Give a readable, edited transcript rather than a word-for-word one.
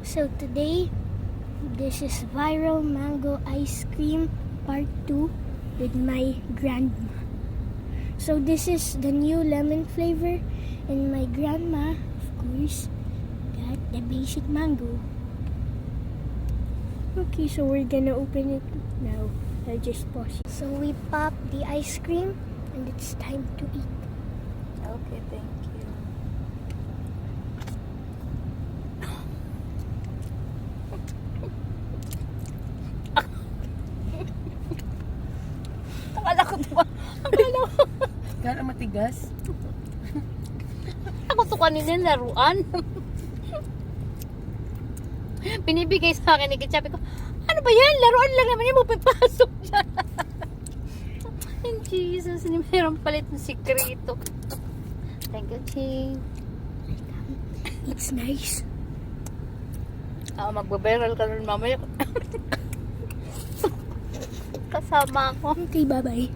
So today, this is viral mango ice cream part 2 with my grandma. So this is the new lemon flavor, and my grandma, of course, got the basic mango. Okay, so we're gonna open it now. I'll just pause it. So we pop the ice cream, and it's time to eat. Okay, thank you. Akala ko diba? Akala ko. Gano'n matigas? Ako to kanina laruan. Binibigay sa akin ni Sabi ko, ano ba yan? Laruan lang naman yung mapipasok dyan. And Jesus, meron palit ng sikrito. Thank you, Ching. It's nice. Magbaberal ka nun mamaya. Kasama ako. Okay, bye-bye.